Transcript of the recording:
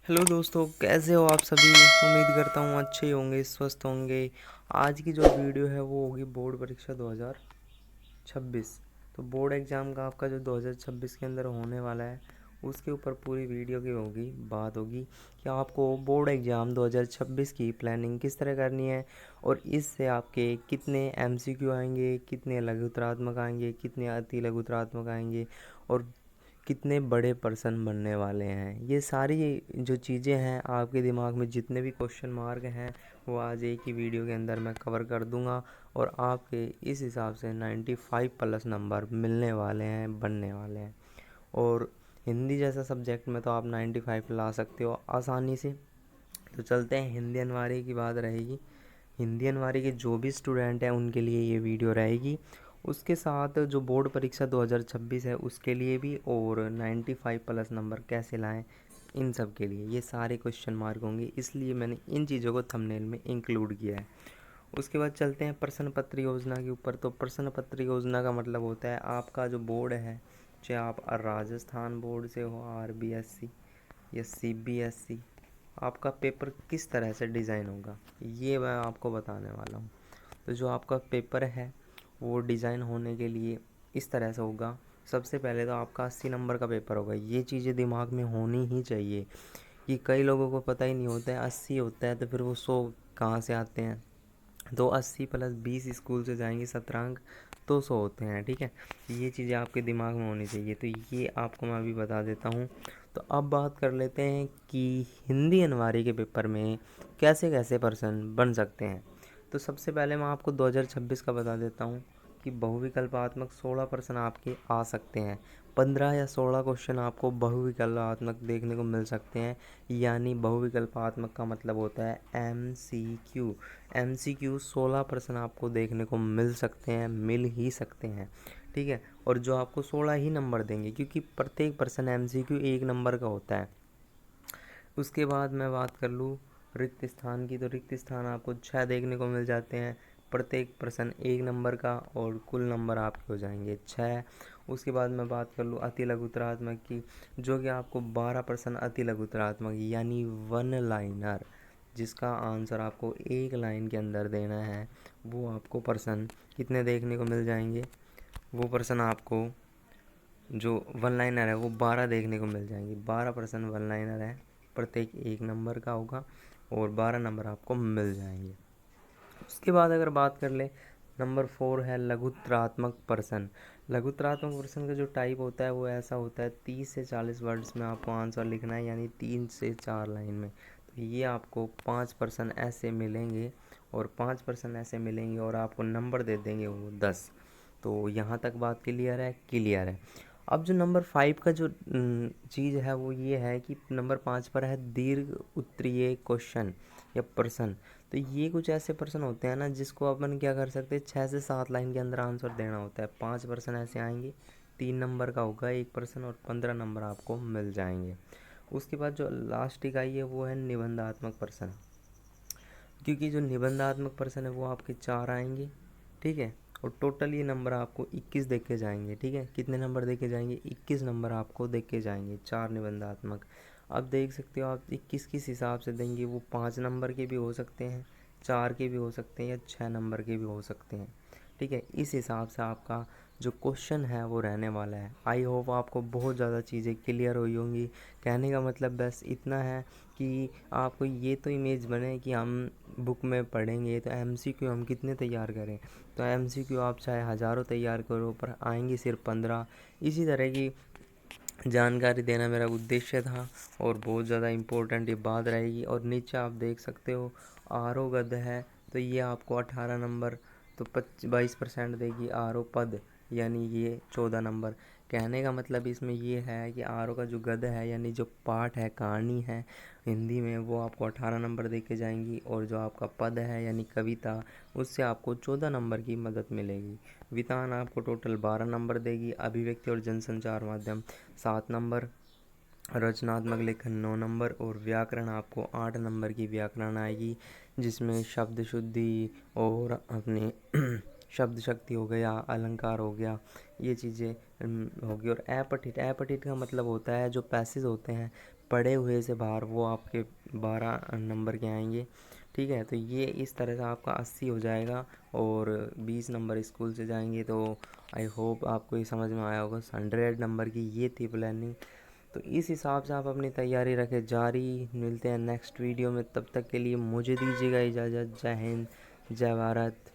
Hello दोस्तों, कैसे हो आप सभी। उम्मीद करता हूँ अच्छे ही होंगे, स्वस्थ होंगे। आज की जो वीडियो है वो होगी बोर्ड परीक्षा 2026। तो बोर्ड एग्ज़ाम का आपका जो 2026 के अंदर होने वाला है उसके ऊपर पूरी वीडियो की होगी बात होगी कि आपको बोर्ड एग्ज़ाम 2026 की प्लानिंग किस तरह करनी है और इससे आपके कितने एमसीक्यू आएंगे, कितने लघुतरात्मक आएंगे, कितने अति लघुतरात्मक आएंगे और कितने बड़े पर्सन बनने वाले हैं। ये सारी जो चीज़ें हैं आपके दिमाग में जितने भी क्वेश्चन मार्क हैं वो आज एक ही वीडियो के अंदर मैं कवर कर दूंगा और आपके इस हिसाब से 95 प्लस नंबर मिलने वाले हैं, बनने वाले हैं। और हिंदी जैसा सब्जेक्ट में तो आप 95 ला सकते हो आसानी से। तो चलते हैं, हिंदी अनवारी की बात रहेगी। हिंदी अनवारी के जो भी स्टूडेंट हैं उनके लिए ये वीडियो रहेगी। उसके साथ जो बोर्ड परीक्षा 2026 है उसके लिए भी, और 95 प्लस नंबर कैसे लाएं इन सब के लिए ये सारे क्वेश्चन मार्क होंगे, इसलिए मैंने इन चीज़ों को थंबनेल में इंक्लूड किया है। उसके बाद चलते हैं प्रश्न पत्र योजना के ऊपर। तो प्रश्न पत्र योजना का मतलब होता है आपका जो बोर्ड है, चाहे आप राजस्थान बोर्ड से हो, RBSC या CBSC, आपका पेपर किस तरह से डिज़ाइन होगा ये मैं आपको बताने वाला हूँ। तो जो आपका पेपर है वो डिज़ाइन होने के लिए इस तरह से होगा। सबसे पहले तो आपका 80 नंबर का पेपर होगा। ये चीज़ें दिमाग में होनी ही चाहिए कि कई लोगों को पता ही नहीं होता है 80 होता है तो फिर वो 100 कहाँ से आते हैं। तो 80 प्लस 20 स्कूल से जाएंगे 17 अंक तो 100 होते हैं। ठीक है, ये चीज़ें आपके दिमाग में होनी चाहिए। तो ये आपको मैं अभी बता देता हूँ। तो अब बात कर लेते हैं कि हिंदी अनवारी के पेपर में कैसे कैसे पर्सन बन सकते हैं। तो सबसे पहले मैं आपको 2026 का बता देता हूँ कि बहुविकल्पात्मक 16% आपके आ सकते हैं। 15 या 16 क्वेश्चन आपको बहुविकल्पात्मक देखने को मिल सकते हैं। यानी बहुविकल्पात्मक का मतलब होता है MCQ। MCQ 16% आपको देखने को मिल सकते हैं, मिल ही सकते हैं। ठीक है, और जो आपको 16 ही नंबर देंगे क्योंकि प्रत्येक पर्सन MCQ 1 नंबर का होता है। उसके बाद मैं बात कर लूँ रिक्त स्थान की, तो रिक्त स्थान आपको 6 देखने को मिल जाते हैं, प्रत्येक प्रश्न 1 नंबर का, और कुल नंबर आपके हो जाएंगे 6। उसके बाद मैं बात कर लूँ अति लघुतरात्मक की, जो कि आपको 12 प्रश्न अति लघुतरात्मक यानी 1 लाइनर, जिसका आंसर आपको 1 लाइन के अंदर देना है, वो आपको प्रश्न कितने देखने को मिल जाएंगे। वो प्रश्न आपको जो 1 लाइनर है वो 12 देखने को मिल जाएंगी। 12% 1 लाइनर है, प्रत्येक 1 नंबर का होगा और 12 नंबर आपको मिल जाएंगे। उसके बाद अगर बात कर ले, नंबर 4 है लघुत्रात्मक प्रश्न। लघुत्रात्मक प्रश्न का जो टाइप होता है वो ऐसा होता है 30 से 40 वर्ड्स में आपको आंसर लिखना है, यानी 3 से 4 लाइन में। तो ये आपको 5% ऐसे मिलेंगे और 5% ऐसे मिलेंगे और आपको नंबर दे देंगे वो 10। तो यहाँ तक बात क्लियर है, क्लियर है। अब जो नंबर 5 का जो चीज़ है वो ये है कि नंबर 5 पर है दीर्घ उत्तरीय क्वेश्चन या प्रश्न। तो ये कुछ ऐसे प्रश्न होते हैं ना जिसको अपन क्या कर सकते हैं, 6 से 7 लाइन के अंदर आंसर देना होता है। 5% ऐसे आएंगे, 3 नंबर का होगा एक प्रश्न और 15 नंबर आपको मिल जाएंगे। उसके बाद जो लास्ट इकाई है वो है निबंधात्मक प्रश्न, क्योंकि जो निबंधात्मक प्रश्न है वो आपके 4 आएंगे। ठीक है, और टोटल ये नंबर आपको 21 देख के जाएंगे। ठीक है, कितने नंबर देख के जाएंगे, 21 नंबर आपको देख के जाएंगे, 4 निबंधात्मक। अब देख सकते हो आप 21 किस हिसाब से देंगे, वो 5 नंबर के भी हो सकते हैं, 4 के भी हो सकते हैं या 6 नंबर के भी हो सकते हैं। ठीक है, इस हिसाब से आपका जो क्वेश्चन है वो रहने वाला है। आई होप आपको बहुत ज़्यादा चीज़ें क्लियर हुई होंगी। कहने का मतलब बस इतना है कि आपको ये तो इमेज बने कि हम बुक में पढ़ेंगे तो MCQ हम कितने तैयार करें। तो MCQ आप चाहे हज़ारों तैयार करो पर आएंगे सिर्फ 15। इसी तरह की जानकारी देना मेरा उद्देश्य था और बहुत ज़्यादा इम्पोर्टेंट ये बात रहेगी। और नीचे आप देख सकते हो आरो गद है, तो ये आपको 18 नंबर, तो 22% देगी आरो पद, यानी ये 14 नंबर। कहने का मतलब इसमें ये है कि आरो का जो गद है यानी जो पाठ है, कहानी है हिंदी में, वो आपको 18 नंबर दे के जाएंगी, और जो आपका पद है यानी कविता, उससे आपको 14 नंबर की मदद मिलेगी। वितान आपको टोटल 12 नंबर देगी, अभिव्यक्ति और जनसंचार माध्यम 7 नंबर, रचनात्मक लेखन 9 नंबर, और व्याकरण आपको 8 नंबर की व्याकरण आएगी, जिसमें शब्द शुद्धि और अपने शब्द शक्ति हो गया, अलंकार हो गया, ये चीज़ें होगी। और अपठित, अपठित का मतलब होता है जो पैसेज होते हैं, पढ़े हुए से बाहर वो आपके 12 नंबर के आएंगे। ठीक है, तो ये इस तरह से आपका 80 हो जाएगा और 20 नंबर स्कूल से जाएंगे। तो आई होप आपको ये समझ में आया होगा। 100 नंबर की ये थी प्लानिंग। तो इस हिसाब से आप अपनी तैयारी रखें जारी। मिलते हैं नेक्स्ट वीडियो में, तब तक के लिए मुझे दीजिएगा इजाज़त। जय हिंद, जय भारत।